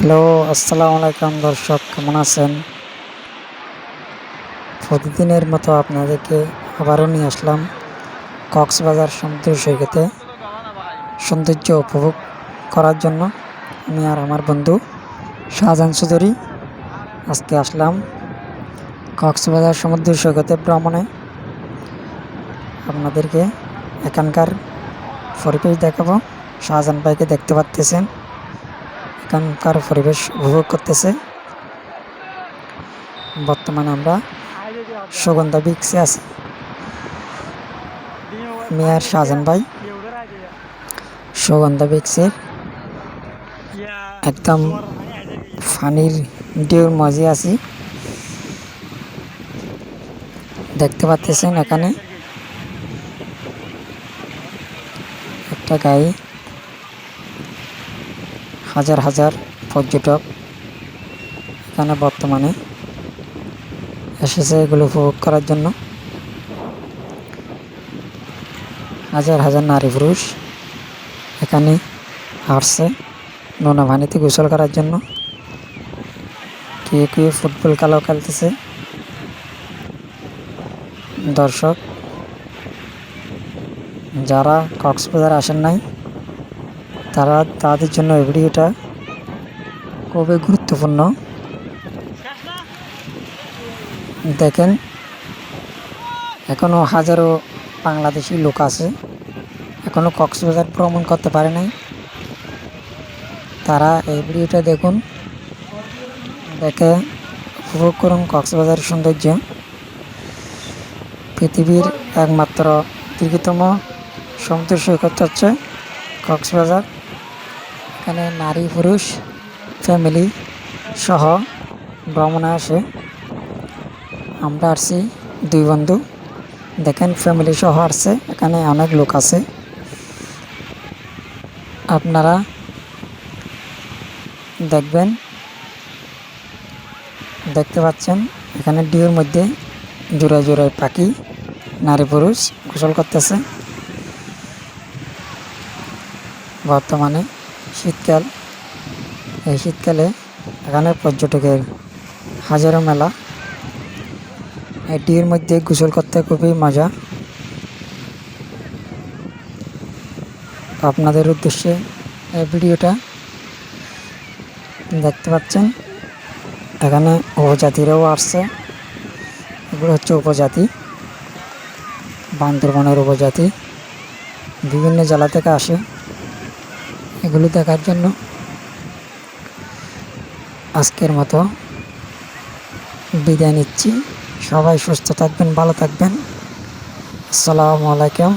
Hello, আসসালামু আলাইকুম দর্শক, কেমন আছেন? প্রতিদিনের মতো আপনাদেরকে আবারও নিয়ে আসলাম কক্সবাজার সমুদ্র সৈকতে সৌন্দর্য উপভোগ করার জন্য। আমি আর আমার বন্ধু শাহজাহান চৌধুরী আজকে আসলাম কক্সবাজার সমুদ্র সৈকতে ভ্রমণে। আপনাদেরকে এখানকার পরিবেশ দেখাবো। শাহজাহান ভাইকে দেখতে পাচ্তেছেন, এখানকার পরিবেশ উপভোগ করতেছে। বর্তমানে আমরা সুগন্ধা বিক্সে আছি। আমি আর শাহজাহান ভাই সুগন্ধা বিক্সের একদম ফানির ঢেউর মাঝে আছি। দেখতে পাচ্ছেন এখানে একটা গায়ে হাজার হাজার পর্যটক এখানে বর্তমানে এসেছে এগুলো উপভোগ করার জন্য। হাজার হাজার নারী পুরুষ এখানে আসছে নোনা পানিতে গোসল করার জন্য। কেউ কেউ ফুটবল খেলাও খেলতেছে। দর্শক যারা কক্সবাজার আসেন নাই তাদের জন্য এই ভিডিওটা খুবই গুরুত্বপূর্ণ। দেখেন, এখনো হাজারো বাংলাদেশি লোক আছে এখনো কক্সবাজার ভ্রমণ করতে পারে নাই। তারা এই ভিডিওটা দেখুন, দেখে উপভোগ করুন কক্সবাজার সৌন্দর্য। পৃথিবীর একমাত্র দীর্ঘতম সমুদ্র সৈকত হচ্ছে কক্সবাজার। এখানে নারী পুরুষ ফ্যামিলি সহ ভ্রমণে আসে। আমরা আসছি দুই বন্ধু। দেখেন ফ্যামিলি সহ আসছে, এখানে অনেক লোক আছে। আপনারা দেখবেন, দেখতে পাচ্ছেন এখানে ঢেউর মধ্যে জোড়ায় জোড়ায় পাখি নারী পুরুষ গোসল করতেছে। বর্তমানে শীতকাল, এই শীতকালে এখানে পর্যটকের হাজারো মেলা। এই ঢেউর মধ্যে গোসল করতে খুবই মজা। আপনাদের উদ্দেশ্যে এই ভিডিওটা দেখতে পাচ্ছেন এখানে উপজাতিরাও আসছে। এগুলো হচ্ছে উপজাতি, বান্দরবানের উপজাতি। বিভিন্ন জেলা থেকে আসে এগুলো দেখার জন্য। আজকের মতো বিদায় নিচ্ছি। সবাই সুস্থ থাকবেন, ভালো থাকবেন। আসসালামু আলাইকুম।